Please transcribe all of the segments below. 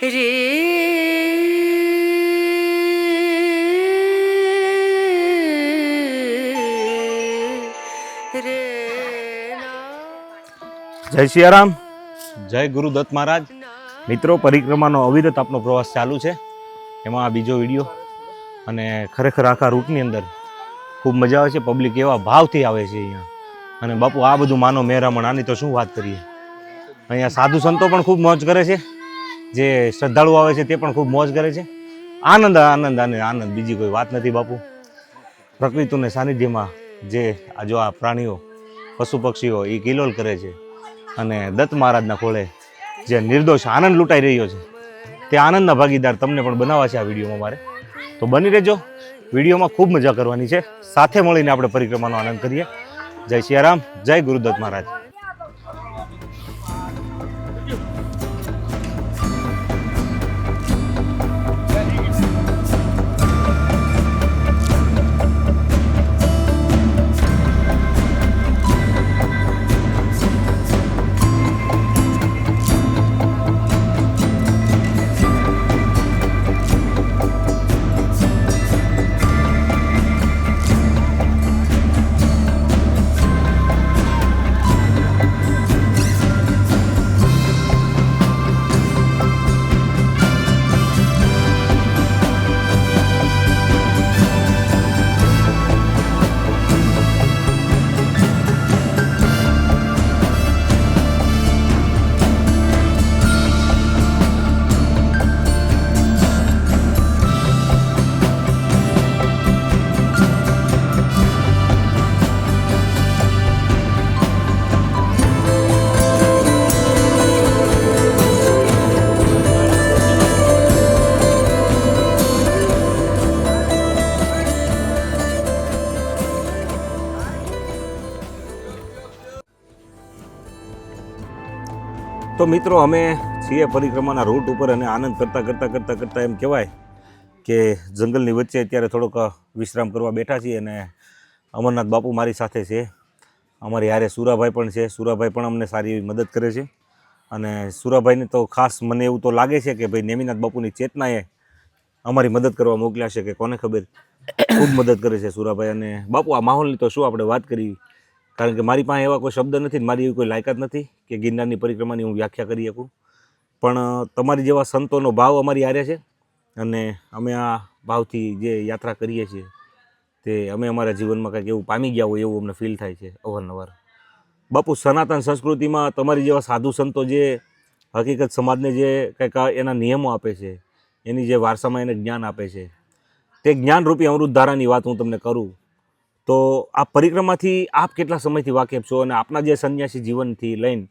રે રે જય સિયારામ, જય ગુરુદત્ત મહારાજ. મિત્રો, પરિક્રમાનો અવિરત આપનો પ્રવાસ ચાલુ છે. એમાં આ બીજો વિડીયો અને ખરેખર આખા રૂટની અંદર ખૂબ મજા આવે છે. પબ્લિક એવા ભાવથી આવે છે અહીંયા. અને બાપુ આ બધું માનો મહેરામણ, આની તો શું વાત કરીએ. અહીંયા સાધુ સંતો પણ ખૂબ મોજ કરે છે, જે શ્રદ્ધાળુ આવે છે તે પણ ખૂબ મોજ કરે છે. આનંદ આનંદ અને આનંદ, બીજી કોઈ વાત નથી બાપુ. પ્રકૃતિના સાનિધ્યમાં જે આ પ્રાણીઓ પશુ પક્ષીઓ એ કિલોલ કરે છે અને દત્ત મહારાજના ખોળે જે નિર્દોષ આનંદ લૂંટાઈ રહ્યો છે, તે આનંદના ભાગીદાર તમને પણ બનાવવા છે આ વિડીયોમાં મારે. તો બની રહેજો, વિડીયોમાં ખૂબ મજા કરવાની છે. સાથે મળીને આપણે પરિક્રમાનો આનંદ કરીએ. જય સિયારામ, જય ગુરુદત્ત મહારાજ. તો મિત્રો, અમે છીએ પરિક્રમાના રૂટ ઉપર અને આનંદ કરતાં એમ કહેવાય કે જંગલની વચ્ચે અત્યારે થોડોક વિશ્રામ કરવા બેઠા છીએ. અને અમરનાથ બાપુ મારી સાથે છે, અમારી હારે સુરાભાઈ પણ છે. સુરાભાઈ પણ અમને સારી એવી મદદ કરે છે. અને સુરાભાઈને તો ખાસ મને એવું તો લાગે છે કે ભાઈ નેમિનાથ બાપુની ચેતનાએ અમારી મદદ કરવા મોકલ્યા છે, કે કોને ખબર, ખૂબ મદદ કરે છે સુરાભાઈ. અને બાપુ, આ માહોલની તો શું આપણે વાત કરી, કારણ કે મારી પાસે એવા કોઈ શબ્દ નથી, મારી એવી કોઈ લાયકાત નથી કે ગિરનારની પરિક્રમાની હું વ્યાખ્યા કરી શકું. પણ તમારી જેવા સંતોનો ભાવ અમારી હારે છે અને અમે આ ભાવથી જે યાત્રા કરીએ છીએ તે અમે અમારા જીવનમાં કંઈક એવું પામી ગયા હોય એવું અમને ફીલ થાય છે અવારનવાર. બાપુ, સનાતન સંસ્કૃતિમાં તમારી જેવા સાધુ સંતો જે હકીકત સમાજને જે કંઈક એના નિયમો આપે છે, એની જે વારસામાં એને જ્ઞાન આપે છે, તે જ્ઞાનરૂપી અમૃતધારાની વાત હું તમને કરું તો આ પરિક્રમાથી આપ કેટલા સમયથી વાકેફ છો, અને આપના જે સંન્યાસી જીવનથી લઈને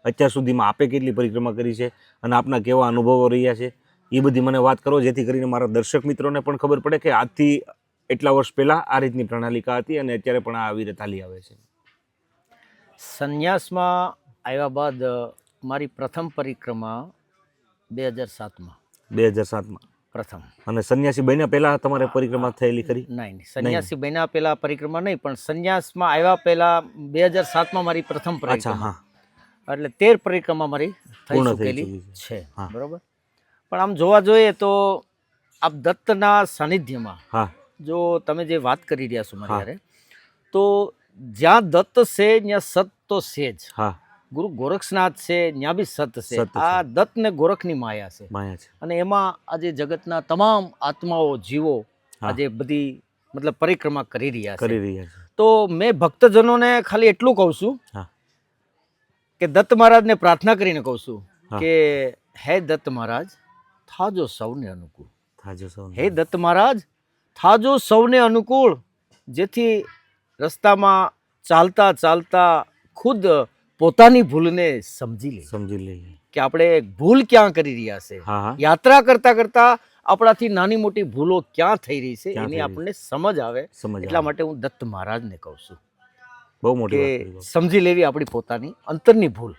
અત્યાર સુધીમાં આપે કેટલી પરિક્રમા કરી છે અને આપના કેવા અનુભવો રહ્યા છે, એ બધી મને વાત કરો, જેથી કરીને મારા દર્શક મિત્રોને પણ ખબર પડે કે આજથી એટલા વર્ષ પહેલાં આ રીતની પ્રણાલિકા હતી અને અત્યારે પણ આ આવી રીતે ચાલી આવે છે. સંન્યાસમાં આવ્યા બાદ મારી પ્રથમ પરિક્રમા 2007માં પ્રથમ. અને સંન્યાસી બન્યા પહેલાં તમારે પરિક્રમા થયેલી ખરી? નહીં, સંન્યાસી બન્યા પહેલાં પરિક્રમા નહીં, પણ સંન્યાસમાં આવ્યા પહેલાં 2007માં મારી પ્રથમ પરિક્રમા. એટલે 13 પરિક્રમા મારી થઈ ચૂકેલી છે, બરોબર. પણ આમ જોવા જોઈએ તો આપ દત્તના સાનિધ્યમાં જો તમે જે વાત કરી રહ્યા છો મારી યારે, તો જ્યાં દત્ત છે ત્યાં સત તો છે જ. ગુરુ ગોરખનાથ છે ત્યાં બી સત છે. આ દત્ત ને ગોરખની માયા છે. અને એમાં આજે જગતના તમામ આત્માઓ, જીવો આજે બધી મતલબ પરિક્રમા કરી રહ્યા છે. તો મેં ભક્તજનોને ખાલી એટલું કહું છું કે દત્ત મહારાજને પ્રાર્થના કરીને કહું છું કે હે દત્ત મહારાજ, થાજો સૌને અનુકૂળ. હે દત્ત મહારાજ, થાજો સૌને અનુકૂળ, જેથી રસ્તામાં ચાલતા ચાલતા ખુદ પોતાની ભૂલને સમજી લે કે આપણે ભૂલ ક્યાં કરી રહ્યા છે. યાત્રા કરતા કરતા આપણાથી નાની મોટી ભૂલો ક્યાં થઈ રહી છે એની આપણને સમજ આવે. એટલા માટે હું દત્ત મહારાજને કહું છું બહુ મોટી કે સમજી લેવી આપણી પોતાની અંતરની ભૂલ.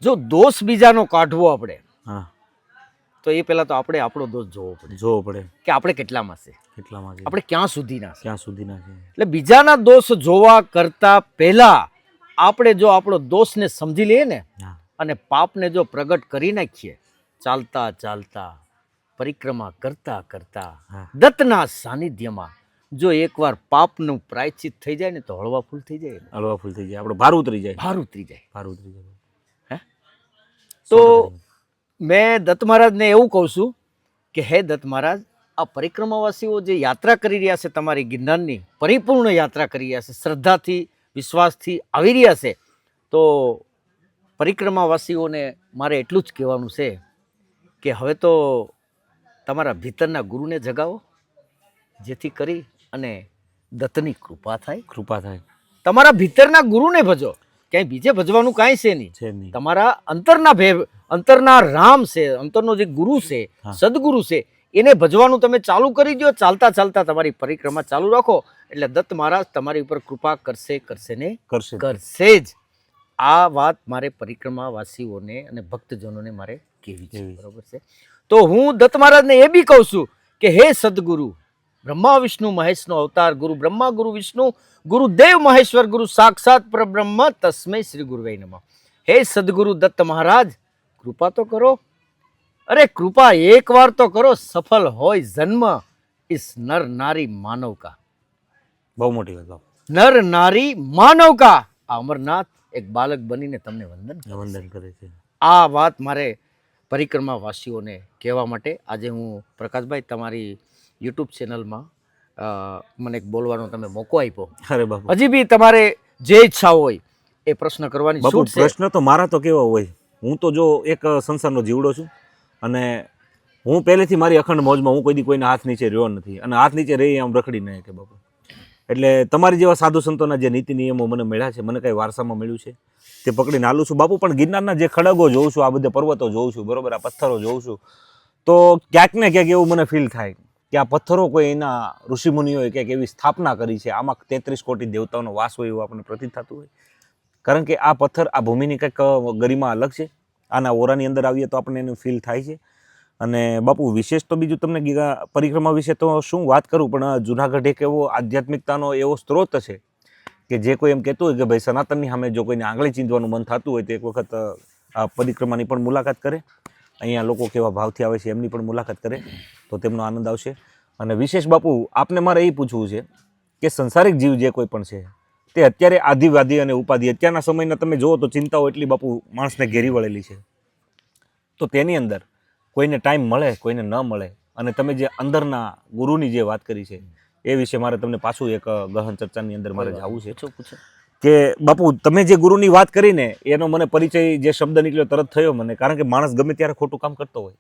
જો દોષ બીજાનો કાઢવો આપણે, તો એ પહેલા તો આપણે આપણો દોષ જોવો પડે કે આપણે કેટલામાં છે, આપણે ક્યાં સુધીના છે. એટલે બીજાના દોષ જોવા કરતા પહેલા આપણે જો આપણો દોષને સમજી લઈએ ને અને પાપને જો પ્રગટ કરી નાખીએ ચાલતા ચાલતા પરિક્રમા કરતા કરતા હા. દત્તના સાનિધ્યમાં જો એકવાર પાપનું પ્રાયશ્ચિત થઈ જાય ને તો હળવા ફૂલ થઈ જાય, હળવા ફૂલ થઈ જાય, આપણો ભાર ઉતરી જાય, ભાર ઉતરી જાય. ભાર ઉતરી જાય. હે? તો મેં દત્ત મહારાજને એવું કહું છું કે હે દત્ત મહારાજ, આ પરિક્રમાવાસીઓ જે યાત્રા કરી રહ્યા છે તમારી ગિરનારની પરિપૂર્ણ યાત્રા કરી રહ્યા છે, શ્રદ્ધાથી વિશ્વાસથી આવી રહ્યા છે, તો પરિક્રમાવાસીઓને મારે એટલું જ કહેવાનું છે કે હવે તો તમારા ભીતરના ગુરુને જગાવો, જેથી કરી અને દત્તની કૃપા થાય. કૃપા થાય. તમારા ભીતરના ગુરુને ભજો, ક્યાંય બીજે ભજવાનું કાંઈ છે નહીં. છે નહીં. તમારા અંતરના રામ છે, અંતરનો જે ગુરુ છે, હા. સદગુરુ છે, એને ભજવાનું તમે ચાલુ કરી દો. ચાલતા ચાલતા તમારી પરિક્રમા ચાલુ રાખો એટલે દત્ત મહારાજ તમારી ઉપર કૃપા કરશે ને કરશે. કરશે જ. આ વાત મારે પરિક્રમાવાસીઓને અને ભક્તજનોને મારે કહેવી છે. કહેવી છે. બરોબર છે. તો હું દત્ત મહારાજને એ બી કહું છું કે હે સદગુરુ, બ્રહ્મા વિષ્ણુ મહેશનો અવતાર ગુરુ બ્રહ્મા ગુરુ વિષ્ણુ ગુરુદેવ મહેશ્વર ગુરુ સાક્ષાત પરબ્રહ્મ તસ્મૈ શ્રી ગુરુવે નમઃ. હે સદગુરુ દત્ત મહારાજ, કૃપા તો કરો. અરે કૃપા એકવાર તો કરો, સફળ હોય જન્મ ઇસ નર નારી માનવ કા. બહુ મોટી વાત બાપુ. નર નારી માનવ કા. આ અમરનાથ એક બાલક બનીને તમને વંદન કરે છે. વંદન કરે છે. આ વાત મારે પરિક્રમાવાસીઓને કહેવા માટે આજે હું પ્રકાશભાઈ તમારી યુટ્યુબ ચેનલમાં મને એક બોલવાનો તમે મોકો આપ્યો. અરે બાપુ, હજી બી તમારે જે ઈચ્છા હોય એ પ્રશ્ન કરવાની બાપુ છૂટ છે. પ્રશ્ન તો મારા તો કેવા હોય, હું તો જો એક સંસારનો જીવડો છું અને હું પહેલેથી મારી અખંડ મોજમાં, હું કોઈ દી કોઈના હાથ નીચે રહ્યો નથી અને હાથ નીચે રહી આમ રખડી નહીં કે બાપુ. એટલે તમારી જેવા સાધુ સંતોના જે નીતિ નિયમો મને મળ્યા છે, મને કઈ વારસામાં મળ્યું છે, તે પકડીને હાલું છું બાપુ. પણ ગિરનારના જે ખડગો જોઉં છું, આ બધા પર્વતો જોઉં છું, બરોબર, આ પથ્થરો જોઉં છું, તો ક્યાંક ને ક્યાંક એવું મને ફીલ થાય કે આ પથ્થરો કોઈ એના ઋષિમુનિઓએ ક્યાંક એવી સ્થાપના કરી છે, આમાં 33 કોટી દેવતાઓનો વાસ હોય એવું આપણને પ્રતીત થતું હોય. કારણ કે આ પથ્થર, આ ભૂમિની કંઈક ગરિમા અલગ છે. આના ઓરાની અંદર આવીએ તો આપણને એનું ફીલ થાય છે. અને બાપુ વિશેષ તો બીજું તમને પરિક્રમા વિશે તો શું વાત કરું, પણ જુનાગઢ એક એવો આધ્યાત્મિકતાનો એવો સ્ત્રોત છે કે જે કોઈ એમ કહેતું હોય કે ભાઈ સનાતનની સામે જો કોઈને આંગળી ચીંધવાનું મન થતું હોય તો એક વખત આ પરિક્રમાની પણ મુલાકાત કરે. અહીંયા લોકો કેવા ભાવથી આવે છે એમની પણ મુલાકાત કરે તો તેમનો આનંદ આવશે. અને વિશેષ બાપુ આપને મારે એ પૂછવું છે કે સંસારિક જીવ જે કોઈ પણ છે તે અત્યારે આધિવાદી અને ઉપાધિ, અત્યારના સમયના તમે જુઓ તો ચિંતાઓ એટલી બાપુ માણસને ઘેરી વળેલી છે. તો તેની અંદર કોઈને ટાઈમ મળે, કોઈને ન મળે, અને તમે જે અંદરના ગુરુની જે વાત કરી છે એ વિશે મારે તમને પાછું એક ગહન ચર્ચાની અંદર મારે જવું છે. પૂછો. કે બાપુ તમે જે ગુરુની વાત કરીને એનો મને પરિચય જે શબ્દ નીકળ્યો તરત થયો મને. કારણ કે માણસ ગમે ત્યારે ખોટું કામ કરતો હોય,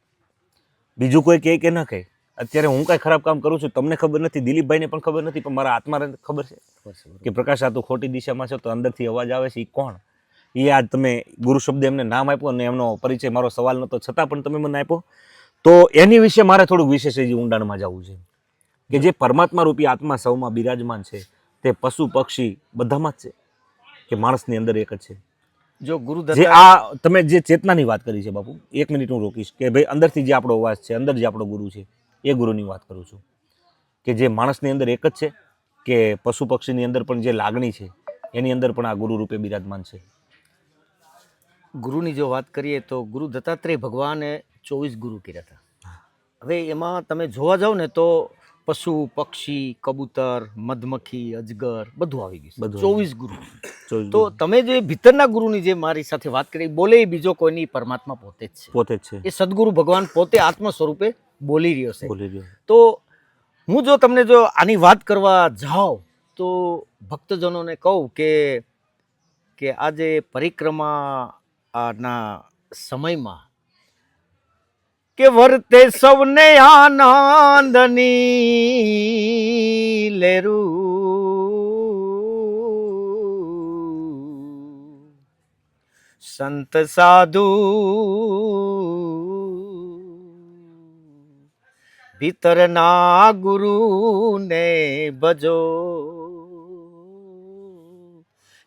બીજું કોઈ કહે કે ન કહે. અત્યારે હું કાંઈ ખરાબ કામ કરું છું તમને ખબર નથી, દિલીપભાઈને પણ ખબર નથી, પણ મારા આત્માને ખબર છે કે પ્રકાશ આ તું ખોટી દિશામાં છે. તો અંદરથી અવાજ આવે છે, એ કોણ? એ આજ તમે ગુરુ શબ્દ એમને નામ આપ્યો અને એમનો પરિચય મારો સવાલ નહોતો છતાં પણ તમે મને આપ્યો. તો એની વિશે મારે થોડુંક વિશેષ ઊંડાણમાં જવું છે કે જે પરમાત્મા રૂપી આત્મા સૌમાં બિરાજમાન છે તે પશુ પક્ષી બધામાં જ છે કે માણસની અંદર એક જ છે. જો ગુરુ જે આ તમે જે ચેતનાની વાત કરી છે બાપુ, 1 મિનિટ હું રોકીશ કે ભાઈ અંદરથી જે આપણો અવાજ છે, અંદર જે આપણો ગુરુ છે, એ ગુરુની વાત કરું છું કે જે માણસની અંદર એક જ છે કે પશુ પક્ષીની અંદર પણ જે લાગણી છે એની અંદર પણ આ ગુરુ રૂપે બિરાજમાન છે. ગુરુની જો વાત કરીએ તો ગુરુ દત્તાત્રેય ભગવાને 24 ગુરુ કર્યા હતા. હવે એમાં તમે જોવા જાવ ને તો પશુ પક્ષી કબૂતર મધમક્ખી અજગર બધું આવી ગયું, 24 ગુરુ. તો તમે જે ભીતરના ગુરુની જે મારી સાથે વાત કરી, બોલે એ બીજો કોઈની પરમાત્મા પોતે જ છે, પોતે જ છે. એ સદગુરુ ભગવાન પોતે આત્મ સ્વરૂપે બોલી રહ્યો છે. બોલી રહ્યો. તો હું જો તમને જો આની વાત કરવા જાઉં તો ભક્તજનોને કહું કે આજે પરિક્રમાના સમયમાં કે વર્તે સૌને આનંદની લેરું, સંત સાધુ ભીતરના ગુરુને ભજો,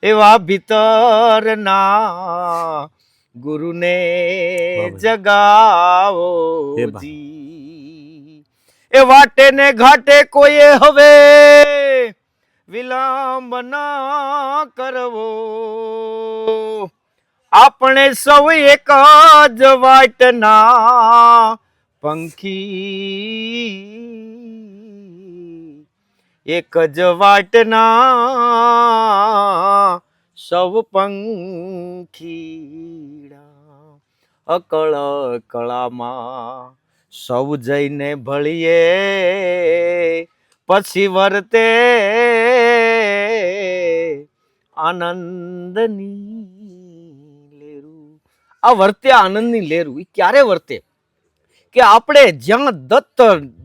એવા ભીતરના ગુરુને જગાવો જી. એ વાટે ને ઘાટે કોઈએ હવે વિલંબ ના કરવો, આપણે સૌ એક જ વાટના પંખી, એક જ વાટના સૌ પંખીડા, અકળ કળામાં સૌ જઈને ભળીએ, પછી વર્તે આનંદની લેરું. આ વર્તે આનંદની લેરું એ ક્યારે વર્તે કે આપણે જ્યાં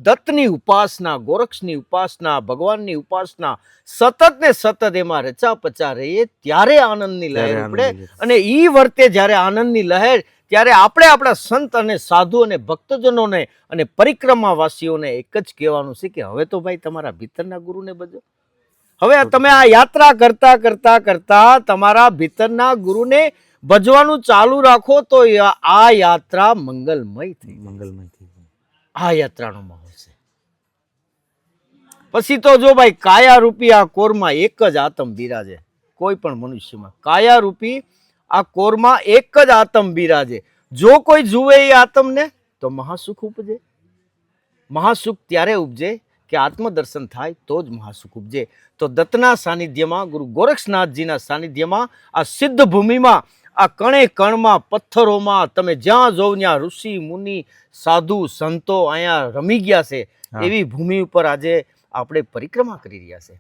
દત્તની ઉપાસના, ગોરક્ષની ઉપાસના, ભગવાનની ઉપાસના સતત ને સતત એમાં રચા પચા રહીએ ત્યારે આનંદની લહેર ઉપડે. અને ઈ વર્તે જ્યારે આનંદની લહેર, ત્યારે આપણે આપણા સંત અને સાધુ અને ભક્તજનોને અને પરિક્રમાવાસીઓને એક જ કહેવાનું છે કે હવે તો ભાઈ તમારા ભીતરના ગુરુને ભજો. હવે તમે આ યાત્રા કરતા કરતા કરતા તમારા ભીતરના ગુરુને ભજવાનું ચાલુ રાખો તો આ યાત્રા મંગલમય થઈ. આ યાત્રાનો માહોલ છે. પછી તો જો ભાઈ કાયા રૂપી આ કોરમાં એક જ આત્મ બિરાજે, કોઈ પણ મનુષ્યમાં કાયા રૂપી આ કોરમાં એક જ આત્મ બિરાજે. જો કોઈ જુએ એ આત્મને તો મહાસુખ ઉપજે. મહાસુખ ત્યારે ઉપજે કે આત્મદર્શન થાય તો જ મહાસુખ ઉપજે. તો દત્તના સાનિધ્યમાં, ગુરુ ગોરક્ષનાથજીના સાનિધ્યમાં, આ સિદ્ધ ભૂમિમાં, આ કણે કણમાં, પથ્થરોમાં તમે જ્યાં જોવ ત્યાં ઋષિ મુનિ સાધુ સંતો અહીંયા રમી ગયા છે. એવી ભૂમિ ઉપર આજે આપણે પરિક્રમા કરી રહ્યા છે.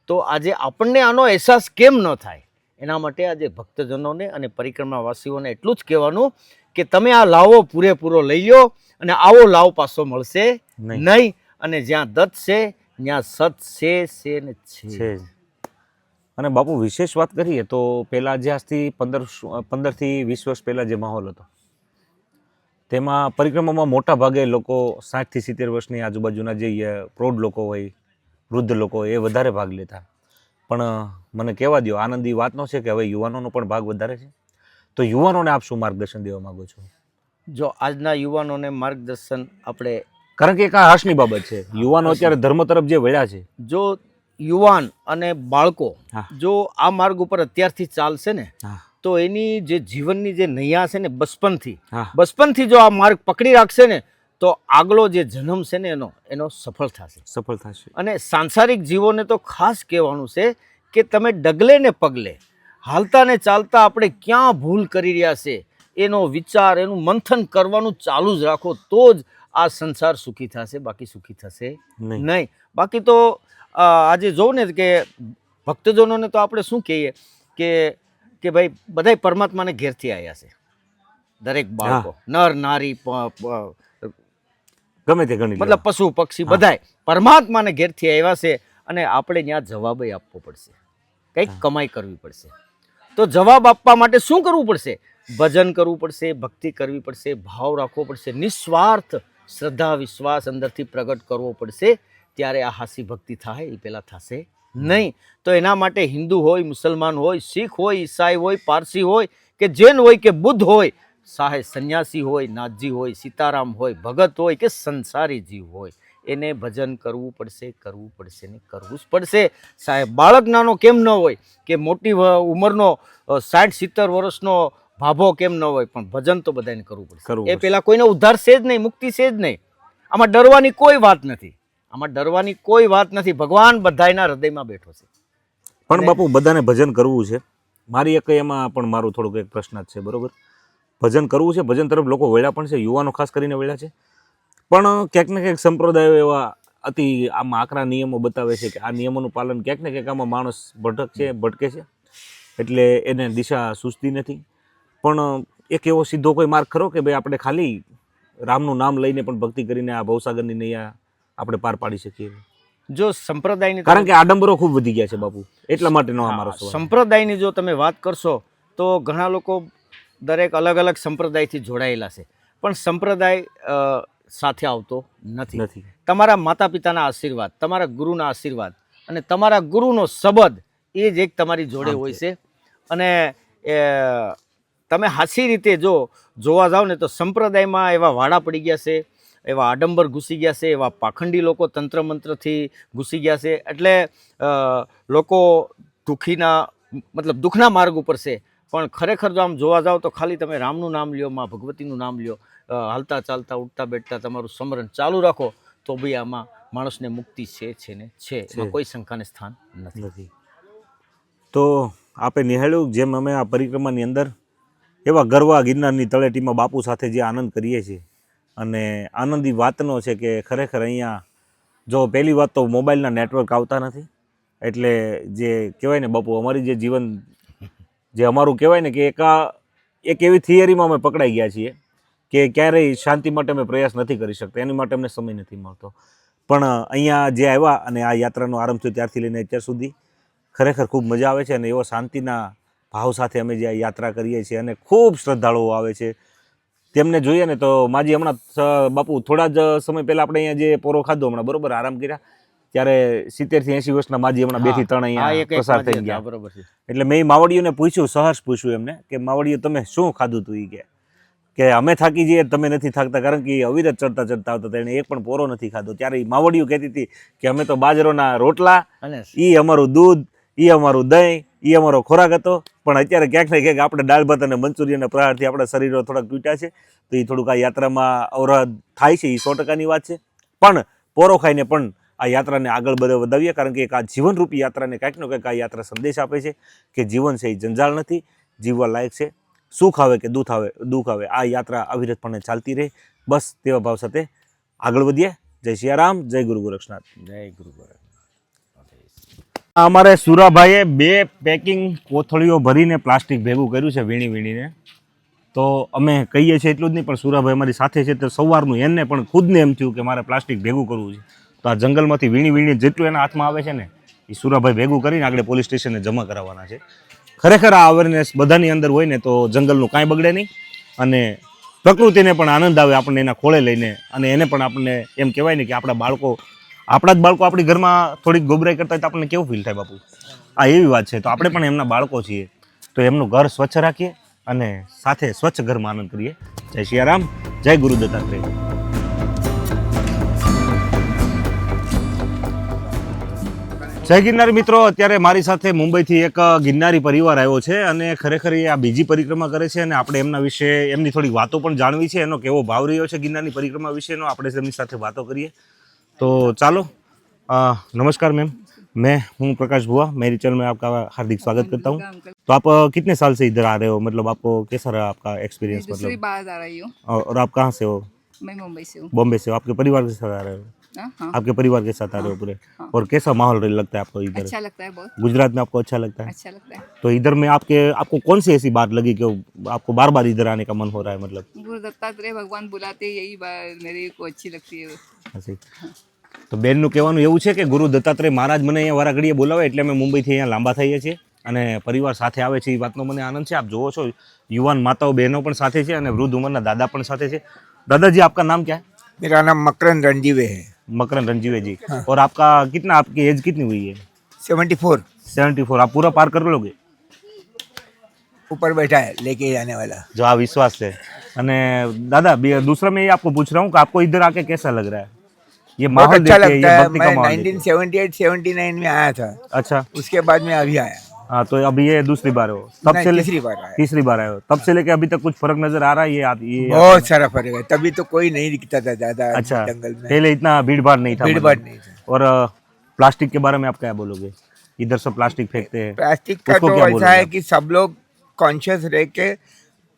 તો આજે આપણને આનો અહેસાસ કેમ ન થાય, એના માટે આજે ભક્તજનોને અને પરિક્રમાવાસીઓને એટલું જ કહેવાનું કે તમે આ લાવો પૂરેપૂરો લઈ લો, અને આવો લાવ પાછો મળશે નહીં. અને જ્યાં દત્ત છે ત્યાં સત છે ને છે. અને બાપુ વિશેષ વાત કરીએ તો પહેલા જે આજથી 15 થી 20 વર્ષ પહેલા જે માહોલ હતો તેમાં પરિક્રમામાં મોટા ભાગે લોકો 60 થી 70 વર્ષની આજુબાજુના જે પ્રૌઢ લોકો હોય, વૃદ્ધ લોકો હોય, એ વધારે ભાગ લેતા. પણ મને કહેવા દો, આનંદી વાતનો છે કે હવે યુવાનોનો પણ ભાગ વધારે છે. તો યુવાનોને આપ શું માર્ગદર્શન દેવા માંગો છો? જો આજના યુવાનોને માર્ગદર્શન આપણે, કારણ કે એક આ હાશની બાબત છે, યુવાનો અત્યારે ધર્મ તરફ જે વળ્યા છે. જો યુવાન અને બાળકો જો આ માર્ગ ઉપર અત્યારથી ચાલશે ને તો એની જે જીવનની જે નૈયા છે ને બચપનથી જો આ માર્ગ પકડી રાખશે ને તો આગલો જે જન્મ છે ને એનો સફળ થશે. અને સાંસારિક જીવોને તો ખાસ કહેવાનું છે કે તમે ડગલે ને પગલે, હાલતા ને ચાલતા આપણે ક્યાં ભૂલ કરી રહ્યા છે એનો વિચાર, એનું મંથન કરવાનું ચાલુ જ રાખો તો જ આ સંસાર સુખી થશે, બાકી સુખી થશે નહીં. બાકી તો આજે જોઉં ને કે ભક્તજનોને તો આપણે શું કહીએ કે ભાઈ બધા પરમાત્માને ઘેરથી આવ્યા છે. દરેક બાળકો, નર નારી, ગમે તે ગણી, મતલબ પશુ પક્ષી બધાય પરમાત્માને ઘેરથી આવ્યા છે. અને આપણે ત્યાં જવાબ આપવો પડશે, કંઈક કમાઈ કરવી પડશે. તો જવાબ આપવા માટે શું કરવું પડશે? ભજન કરવું પડશે, ભક્તિ કરવી પડશે, ભાવ રાખવો પડશે, નિસ્વાર્થ શ્રદ્ધા વિશ્વાસ અંદરથી પ્રગટ કરવો પડશે. ત્યારે આ હાસી ભક્તિ થાય, એ પહેલાં થશે નહીં. તો એના માટે હિન્દુ હોય, મુસલમાન હોય, શીખ હોય, ઈસાઈ હોય, પારસી હોય કે જૈન હોય કે બુદ્ધ હોય, સાહે સંન્યાસી હોય, નાથજી હોય, સીતારામ હોય, ભગત હોય કે સંસારી જીવ હોય, એને ભજન કરવું પડશે ને કરવું જ પડશે. સાહેબ બાળક નાનો કેમ ન હોય કે મોટી ઉંમરનો 60-70 વર્ષનો ભાભો કેમ ન હોય, પણ ભજન તો બધાને કરવું પડશે. એ પેલા કોઈને ઉદ્ધાર છે જ નહીં, મુક્તિ છે જ નહીં. આમાં ડરવાની કોઈ વાત નથી. ભગવાન બધાયના હૃદયમાં બેઠો છે. પણ બાપુ બધાને ભજન કરવું છે. મારી એક એમાં પણ મારું થોડુંક એક પ્રશ્ન છે, બરોબર? ભજન કરવું છે, ભજન તરફ લોકો વળ્યા પણ છે, યુવાનો ખાસ કરીને વળ્યા છે. પણ ક્યાંક ને ક્યાંક સંપ્રદાયો એવા અતિ આમાં આકરા નિયમો બતાવે છે કે આ નિયમોનું પાલન ક્યાંક ને ક્યાંક આમાં માણસ ભટકે છે, એટલે એને દિશા સૂચતી નથી. પણ એક એવો સીધો કોઈ માર્ગ ખરો કે ભાઈ આપણે ખાલી રામનું નામ લઈને પણ ભક્તિ કરીને આ ભવસાગરની નૈયા આપણે પાર પાડી શકીએ? જો સંપ્રદાયની, કારણ કે આડંબરો ખૂબ વધી ગયા છે બાપુ, એટલા માટેનો અમારો સવાલ. સંપ્રદાયની જો તમે વાત કરશો તો ઘણા લોકો દરેક અલગ અલગ સંપ્રદાયથી જોડાયેલા છે, પણ સંપ્રદાય સાથે આવતો નથી. તમારા માતા પિતાના આશીર્વાદ, તમારા ગુરુના આશીર્વાદ અને તમારા ગુરુનો શબ્દ એ જ એક તમારી જોડે હોય છે. અને તમે હાસી રીતે જો જોવા જાઓ ને તો સંપ્રદાયમાં એવા વાડા પડી ગયા છે, એવા આડંબર ઘૂસી ગયા છે, એવા પાખંડી લોકો તંત્ર મંત્રથી ઘૂસી ગયા છે. એટલે લોકો દુઃખના માર્ગ ઉપર છે, પણ ખરેખર જો આમ જોવા જાઓ તો ખાલી તમે રામનું નામ લ્યો, માં ભગવતીનું નામ લ્યો, હાલતા ચાલતા ઉઠતા બેઠતા તમારું સ્મરણ ચાલુ રાખો તો બી આમાં માણસને મુક્તિ છે ને છે, એમાં કોઈ શંકાને સ્થાન નથી. તો આપે નિહાળ્યું જેમ અમે આ પરિક્રમાની અંદર એવા ગરવા ગિરનારની તળેટીમાં બાપુ સાથે જે આનંદ કરીએ છીએ, અને આનંદી વાતનો છે કે ખરેખર અહીંયા જો પહેલી વાત તો મોબાઈલના નેટવર્ક આવતા નથી, એટલે જે કહેવાય ને બાપુ અમારી જે જીવન જે અમારું કહેવાય ને કે એક એવી થિયરીમાં અમે પકડાઈ ગયા છીએ કે ક્યારેય શાંતિ માટે અમે પ્રયાસ નથી કરી શકતા, એની માટે અમને સમય નથી મળતો. પણ અહીંયા જે આવ્યા અને આ યાત્રાનો આરંભ થયો ત્યારથી લઈને અત્યાર સુધી ખરેખર ખૂબ મજા આવે છે, અને એવો શાંતિના ભાવ સાથે અમે જે આ યાત્રા કરીએ છીએ, અને ખૂબ શ્રદ્ધાળુઓ આવે છે. તેમને જોઈએ ને તો માજી હમણાં બાપુ થોડા જ સમય પહેલાં આપણે અહીંયા જે પોરો ખાધો હમણાં બરોબર આરામ કર્યા ત્યારે 70 થી 80 વર્ષના માજી હમણાં 2 થી 3 અહીંયા પસાર થઈ ગયા. બરોબર છે. એટલે મેં માવડીઓને પૂછ્યું, સહર્ષ પૂછ્યું એમને કે માવડીઓ તમે શું ખાધું તું? એ કે અમે થાકી જઈએ, તમે નથી થાકતા, કારણ કે અવિરત ચડતા ચડતા આવતા હતા, એને એક પણ પોરો નથી ખાધો. ત્યારે માવડીઓ કહેતી હતી કે અમે તો બાજરોના રોટલા, એ અમારું દૂધ, એ અમારું દહીં, એ અમારો ખોરાક હતો. પણ અત્યારે ક્યાંક ને ક્યાંક આપણે દાળ ભાત અને મંચુરિયનના પ્રહારથી આપણા શરીરો થોડાક તૂટ્યા છે, તો એ થોડુંક આ યાત્રામાં અવરોધ થાય છે, એ 100%ની વાત છે. પણ પોરો ખાઈને પણ આ યાત્રાને આગળ વધાવીએ, કારણ કે એક આ જીવનરૂપી યાત્રાને કાંઈક ને કંઈક આ યાત્રા સંદેશ આપે છે કે જીવન છે એ જંજાળ નથી, જીવવા લાયક છે. સુખ આવે કે દુઃખ આવે આ યાત્રા અવિરતપણે ચાલતી રહે, બસ તેવા ભાવ સાથે આગળ વધીએ. જય સિયારામ, જય ગુરુ ગોરક્ષનાથ. જય ગુરુ ગોરક્ષનાથ. અમારે સુરાભાઈએ 2 પેકિંગ કોથળીઓ ભરીને પ્લાસ્ટિક ભેગું કર્યું છે વીણીને. તો અમે કહીએ છીએ એટલું જ નહીં, પણ સુરાભાઈ અમારી સાથે છે તો સવારનું એને પણ ખુદને એમ થયું કે મારે પ્લાસ્ટિક ભેગું કરવું છે. તો આ જંગલમાંથી વીણી જેટલું એના હાથમાં આવે છે ને એ સુરાભાઈ ભેગું કરીને આગળ પોલીસ સ્ટેશને જમા કરાવવાના છે. ખરેખર આ અવેરનેસ બધાની અંદર હોય ને તો જંગલનું કાંઈ બગડે નહીં, અને પ્રકૃતિને પણ આનંદ આવે આપણને એના ખોળે લઈને, અને એને પણ આપણને એમ કહેવાય ને કે આપણા જ બાળકો આપણી ઘરમાં થોડીક ગોબરાઈ કરતા હોય તો આપણને કેવું ફીલ થાય બાપુ? આ એવી વાત છે. તો આપણે પણ એમના બાળકો છીએ, તો એમનું ઘર સ્વચ્છ રાખીએ અને સાથે સ્વચ્છ ઘરમાં આનંદ કરીએ. જય સિયારામ, જય ગુરુ દત્તાત્રેય. જય ગિરનારી મિત્રો, અત્યારે મારી સાથે મુંબઈથી એક ગિરનારી પરિવાર આવ્યો છે, અને ખરેખર એ આ બીજી પરિક્રમા કરે છે, અને આપણે એમના વિશે એમની થોડીક વાતો પણ જાણવી છે, એનો કેવો ભાવ રહ્યો છે ગિરનારની પરિક્રમા વિશેનો, આપણે એમની સાથે વાતો કરીએ. तो चलो नमस्कार मैम, हूँ प्रकाश बुआ, मेरी चैनल में आपका हार्दिक स्वागत करता हूँ. तो आप कितने साल से इधर आ रहे हो, मतलब आपको कैसा रहा आपका एक्सपीरियंस? दूसरी बार आ रही हूँ. और आप कहाँ से हो? मैं मुंबई से हूँ. बॉम्बे से हो. आपके परिवार के साथ आ रहे हो? हाँ. आपके परिवार के साथ आ रहे हो पूरे? और कैसा माहौल लगता है आपको इधर? अच्छा लगता है बहुत. गुजरात में आपको अच्छा लगता है? अच्छा लगता है. तो इधर में आपको कौन सी ऐसी बात लगी कि आपको बार बार इधर आने का मन हो रहा है? मतलब गुरु दत्तात्रेय भगवान बुलाते, यही बात मेरे को अच्छी लगती है. ऐसे તો બેનનું કહેવાનું એવું છે કે ગુરુ દત્તાત્રેય મહારાજ મને અહીંયા વારા ઘડીએ બોલાવે એટલે અમે મુંબઈથી અહીંયા લાંબા થઈએ છીએ, અને પરિવાર સાથે આવે છે, એ વાતનો મને આનંદ છે. આપ જોવો છો યુવાન માતાઓ બહેનો પણ સાથે છે, અને વૃદ્ધ ઉંમરના દાદા પણ સાથે છે. दादाजी आपका नाम क्या है? मेरा नाम मकरन रणजीवे है. मकरन रणजीवे जी. हाँ. और आपकी एज कितनी हुई है? 74. 74. आप पूरा पार कर लोगे? ऊपर बैठा है लेके जाने वाला. जो आप विश्वास है. અને दादा दूसरा मैं ये आपको पूछ रहा हूँ कि आपको इधर आके कैसा लग रहा है? ये बहुत अच्छा लगता है. मैं 1978-79 में आया था. अच्छा. उसके बाद में अभी आया. हाँ, तो अभी ये दूसरी बार हो? तब से तीसरी बार आए हो. तब से लेके अभी तक कुछ फर्क नजर आ रहा है? ये बहुत सारा फर्क है. तभी तो कोई नहीं दिखता था ज्यादा. अच्छा. जंगल में पहले इतना भीड़ भाड़ नहीं था. और प्लास्टिक के बारे में आप क्या बोलोगे? इधर सब प्लास्टिक फेंकते हैं. प्लास्टिक का तो ऐसा है कि सब लोग कॉन्शियस रह के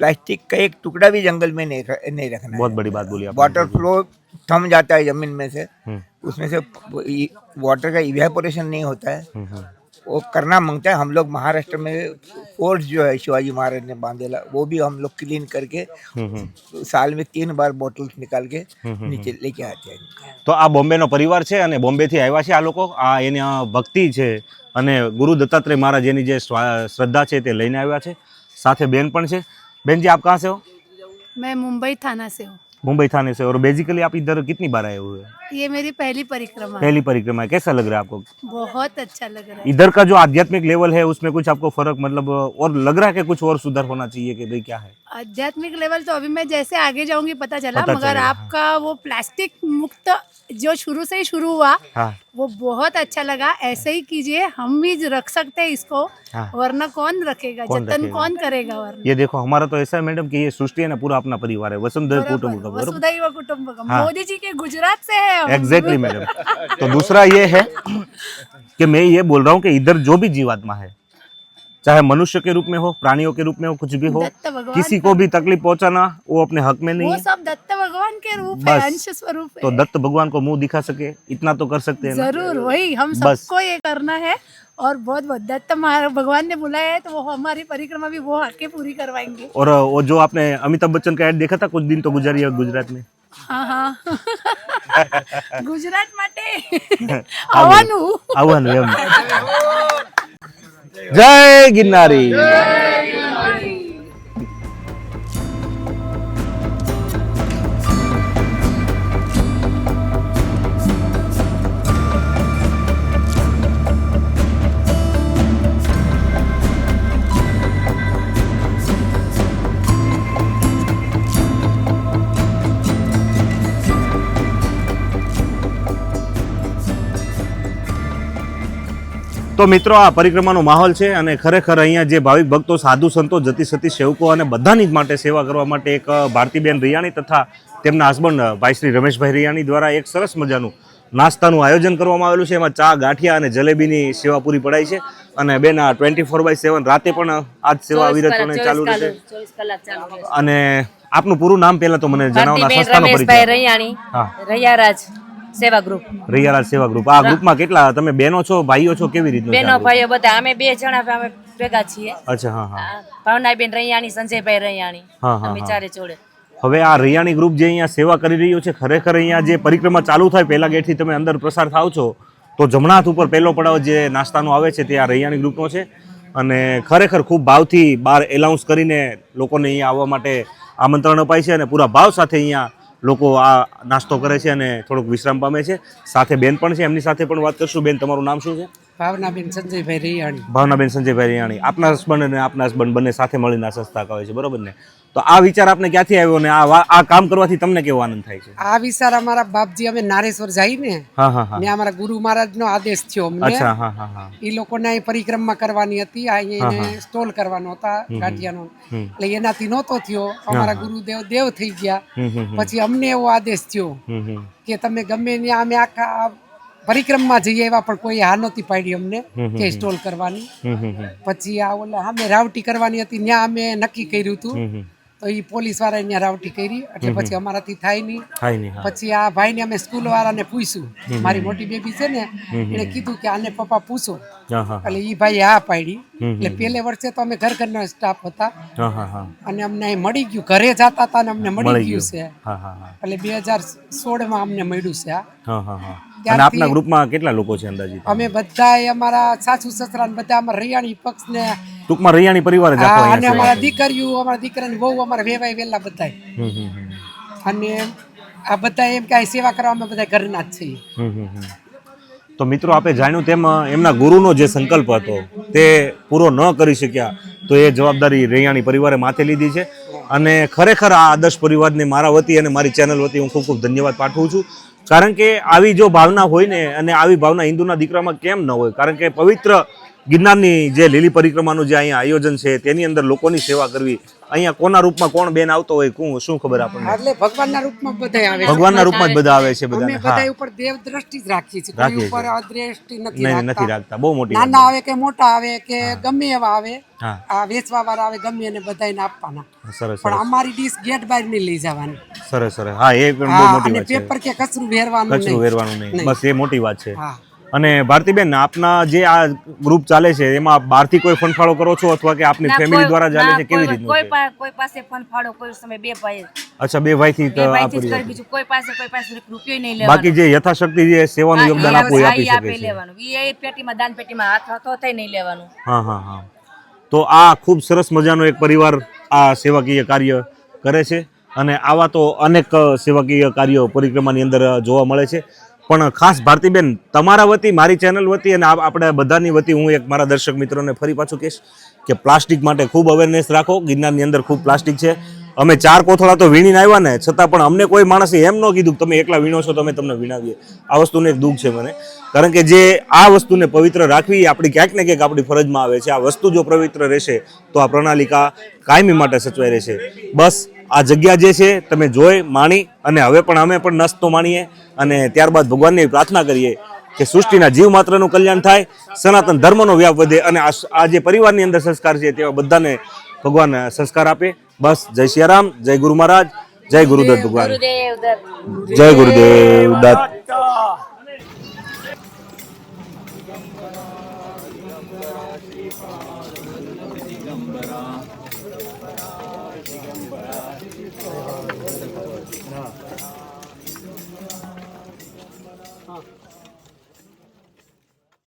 प्लास्टिक का एक टुकड़ा भी जंगल में नहीं रखना. बहुत बड़ी बात बोली. वाटर फ्लो थम जाता है जमीन में से, उसमें से वाटर का इवेपोरेशन नहीं होता है, वो करना मांगता है. हम लोग महाराष्ट्र में फोर्ट जो है शिवाजी महाराज ने बांधेला, वो भी हम लोग क्लीन करके साल में 3 बार बोटल्स निकाल के नीचे लेके आते हैं. તો આ બોમ્બેનો પરિવાર છે, અને બોમ્બેથી આવ્યા છે આ લોકો. આ એની ભક્તિ છે, અને ગુરુ દત્તાત્રેય મહારાજ એની જે શ્રદ્ધા છે તે લઈને આવ્યા છે. સાથે બેન પણ છે. बहन जी आप कहाँ से हो? मैं मुंबई थाना से हूँ. मुंबई थाने से. और बेसिकली आप इधर कितनी बार आए हुए? ये मेरी पहली परिक्रमा है। पहली परिक्रमा है, कैसा लग रहा है आपको? बहुत अच्छा लग रहा है। इधर का जो आध्यात्मिक लेवल है उसमें कुछ आपको फर्क मतलब और लग रहा है कि कुछ और सुधार होना चाहिए कि भाई क्या है? आध्यात्मिक लेवल तो अभी मैं जैसे आगे जाऊंगी पता चला, पता मगर चलेगा, आपका वो प्लास्टिक मुक्त जो शुरू से ही शुरू हुआ हाँ वो बहुत अच्छा लगा। ऐसे ही कीजिए, हम भी रख सकते हैं इसको, हाँ। वरना कौन रखेगा, कौन जतन रखेगा? कौन करेगा वरना। ये देखो हमारा तो ऐसा है मैडम कि ये सृष्टि है ना पूरा अपना परिवार है, वसुंधरा बराबर, कुटुंब, वसुधैव कुटुंबकम। हाँ। मोदी जी के गुजरात से है हम। Exactly madam. तो दूसरा ये है कि मैं ये बोल रहा हूँ कि इधर जो भी जीवात्मा है, चाहे मनुष्य के रूप में हो, प्राणियों के रूप में हो, कुछ भी हो, दत्त भगवान किसी को भी तकलीफ पहुंचाना वो अपने हक में नहीं वो है। सब दत्त भगवान के रूप है, बस। अंश स्वरूप है। तो दत्त भगवान को मुंह दिखा सके इतना तो कर सकते हैं ना? जरूर, वही हम बस। सबको ये करना है। और बहुत बहुत दत्त भगवान ने बुलाया है तो वो हमारी परिक्रमा भी वो आके पूरी करवाएंगे। और वो जो आपने अमिताभ बच्चन का एड देखा था, कुछ दिन तो गुजारी है गुजरात में। हाँ हाँ गुजरात માટે આવવાનું એમ જય ગિરનારી। તો મિત્રો આ પરિક્રમાનો માહોલ છે અને ખરેખર અહીંયા જે ભાવિક ભક્તો, સાધુ સંતો, જતી સતી સેવકો અને બધાની જ માટે સેવા કરવા માટે એક ભારતીબેન રૈયાણી તથા તેમના હસબન્ડ ભાઈ શ્રી રમેશભાઈ રૈયાણી દ્વારા એક સરસ મજાનું નાસ્તાનું આયોજન કરવામાં આવેલું છે। એમાં ચા, ગાંઠિયા અને જલેબીની સેવા પૂરી પડાય છે અને બેન આ 24/7 રાતે પણ આ જ સેવા અવિરતપણે ચાલુ રહેશે। અને આપનું પૂરું નામ પહેલા તો મને જણાવો, સંસ્થાનો પરિચય। રૈયાણી, હા, રૈયારાજ સેવા ગ્રુપ, રૈયારાજ સેવા ગ્રુપ। આ ગ્રુપમાં કેટલા તમે બહેનો છો, ભાઈઓ છો, કેવી રીતનું બેનો ભાઈઓ બધા અમે 2 જણા અમે ભેગા છીએ। અચ્છા, હા હા, ભાવનાબેન રૈયાણી, સંજયભાઈ રૈયાણી, હા હા, અમે ચારે જોડે। હવે આ રૈયાણી ગ્રુપ જે અહીંયા સેવા કરી રહ્યું છે, ખરેખર અહીંયા જે પરિક્રમા ચાલુ થાય પહેલા ગેટથી તમે અંદર પ્રસાર થાવ છો તો જમણા હાથ ઉપર પહેલો પડાવ જે નાસ્તાનો આવે છે તે આ રૈયાણી ગ્રુપનો છે અને ખરેખર ખૂબ ભાવથી બહાર એલાઉન્સ કરીને લોકોને અહીંયા આવવા માટે આમંત્રણ અપાય છે અને પૂરા ભાવ સાથે અહીંયા લોકો આ નાસ્તો કરે છે અને થોડોક વિશ્રામ પામે છે। સાથે બેન પણ છે, એમની સાથે પણ વાત કરશું। બેન, તમારું નામ શું છે? ભાવનાબેન સંજયભાઈ રૈયાણી। ભાવનાબેન સંજયભાઈ રૈયાણી। આપના હસબન્ડ અને આપના હસબન્ડ બંને સાથે મળીને આ સંસ્થા કરે છે, બરોબર ને? તો આ વિચાર આપને ક્યાંથી આવ્યો ને આ કામ કરવાથી તમને કેવો આનંદ થાય છે? આ વિચાર અમારા બાપજી અમે નારેશ્વર જઈ ને હા હા હા, ને અમારા ગુરુ મહારાજ નો આદેશ થયો અમને। અચ્છા, હા હા હા, એ લોકોને અહીં પરિક્રમા કરવાની હતી, અહીંયા સ્ટોલ કરવાનો હતા ગાંઠિયાનો, એટલે એનાથી નહોતો થયો। અમારા ગુરુદેવ દેવ થઈ ગયા પછી અમને એવો આદેશ થયો કે તમે ગમે ત્યાં અમે આખા પરિક્રમા જઈએ એવા પણ કોઈ હા નહોતી પાડી અમને કે સ્ટોલ કરવાની। પછી આ ઓલા અમે રાવટી કરવાની હતી, ત્યાં અમે નક્કી કર્યું હતું તો એ પોલીસ વાળા અહીંયા રાવટી કરી એટલે પછી અમારાથી થાય નહીં। પછી આ ભાઈને અમે સ્કૂલ વાળાને પૂછ્યું, મારી મોટી બેબી છે ને એને કીધું કે આને પપ્પા પૂછો, એટલે એ ભાઈ હા પાડી। એટલે પહેલે વર્ષે તો અમે ઘરના સ્ટાફ હતા અને અમને અહીં મળી ગયું, ઘરે જતા હતા ને અમને મળી ગયું છે, એટલે 2016 અમને મળ્યું છે આ। અને આપના ગ્રુપમાં કેટલા લોકો છે અંદાજિત? અમે બધા અમારા સાસુ સસરા ને બધા અમારા રૈયાણી પક્ષ ને ટૂંકમાં રૈયાણી પરિવાર જ આખો અને અહીંયા છે। અમારા દીકરીઓ, અમારા દીકરાની વહુ, અમારા વેવાય વેલા બધા, અને આ બધા એમ કે સેવા કરવા અમે બધા ઘરના જ છીએ। તો મિત્રો આપણે જાણ્યું તેમ એમના ગુરુનો જે સંકલ્પ હતો તે પૂરો ન કરી શક્યા તો એ જવાબદારી રૈયાણી પરિવારે માથે લીધી છે અને ખરેખર આ આદર્શ પરિવારને મારા વતી અને મારી ચેનલ વતી હું ખૂબ ખૂબ ધન્યવાદ પાઠવું છું। કારણ કે આવી જો ભાવના હોય ને, અને આવી ભાવના હિન્દુના દીકરામાં કેમ ન હોય? કારણ કે પવિત્ર ગિરનારની જે લીલી પરિક્રમાનું જે અહીંયા આયોજન છે તેની અંદર લોકોની સેવા કરવી, અહીંયા કોના રૂપમાં કોણ બેન આવતો હોય શું ખબર આપણને? એટલે ભગવાનના રૂપમાં બધા આવે, ભગવાનના રૂપમાં જ બધા આવે છે। અમે બધા બધા ઉપર દેવ દ્રષ્ટિ જ રાખીએ છીએ, કોઈ ઉપર અદ્રષ્ટિ નથી નથી રાખતા। બહુ મોટી નાના આવે કે મોટા આવે કે ગમે એવા આવે, હા, આ વેચવા વાળા આવે ગમે એને બધાને આપવાના, સરસ પણ અમારી ડીશ ગેટ બહાર નહીં લઈ જવાની। સરસ સરસ, હા, એ પણ બહુ મોટી અને વાત છે। પેપર કે કચરું વેરવાનું કચરું વેરવાનું નહીં, બસ એ મોટી વાત છે। હા। અને ભારતીબેન, આપના જે આ ગ્રુપ ચાલે છે એમાં બહારથી કોઈ ફંડ કરો છો અથવા કે આપની ફેમિલી દ્વારા ચાલે છે, કેવી રીતનું છે? કોઈ પાસે ફંડ ફાળો કોઈ સમય 2 ભાઈ, અચ્છા, 2 ભાઈથી બે ભાઈથી જ કરી, બીજું કોઈ પાસે રૂપિયો નહીં લેવાનો। બાકી જે યથાશક્તિ જે સેવાનું યોગદાન આપવું એ આપી શકે છે। લેવાનું એ પેટીમાં, દાન પેટીમાં હાથ તો થઈ નહીં લેવાનું। હા હા હા, તો આ ખૂબ સરસ મજાનો એક પરિવાર આ સેવાકીય કાર્ય કરે છે અને આવા તો અનેક સેવાકીય કાર્યો પરિક્રમાની અંદર જોવા મળે છે. પણ ખાસ ભારતીબેન, તમારા વતી, મારી ચેનલ વતી અને આપણે બધાની વતી હું એક મારા દર્શક મિત્રોને ફરી પાછું કહીશ કે પ્લાસ્ટિક માટે ખૂબ અવેરનેસ રાખો. ગિરનારની અંદર ખૂબ પ્લાસ્ટિક છે. અમે 4 કોથળા તો વીણીને આવ્યા ને, છતાં પણ અમને કોઈ માણસે એમ ન કીધું કે તમે એકલા વીણો છો તો અમે તમને વીણાવીએ. આ વસ્તુનું એક દુઃખ છે મને, કારણ કે જે આ વસ્તુને પવિત્ર રાખવી એ આપણી ક્યાંક ને ક્યાંક આપણી ફરજમાં આવે છે. આ વસ્તુ જો પવિત્ર રહેશે તો આ પ્રણાલિકા કાયમી માટે સચવાઈ રહેશે. બસ આ જગ્યા જે છે તમે જોઈ માણી, અને હવે પણ અમે પણ નસતો માણીએ અને ત્યારબાદ ભગવાનની પ્રાર્થના કરીએ કે સૃષ્ટિના જીવ માત્રનું કલ્યાણ થાય, સનાતન ધર્મનો વ્યાપ વધે અને આ જે પરિવારની અંદર સંસ્કાર છે તેવા બધાને ભગવાન સંસ્કાર આપે. બસ જય સિયારામ, જય ગુરુ મહારાજ, જય ગુરુદત્ત ભગવાન, ગુરુદેવ દત્ત. જય ગુરુદેવ દત્ત.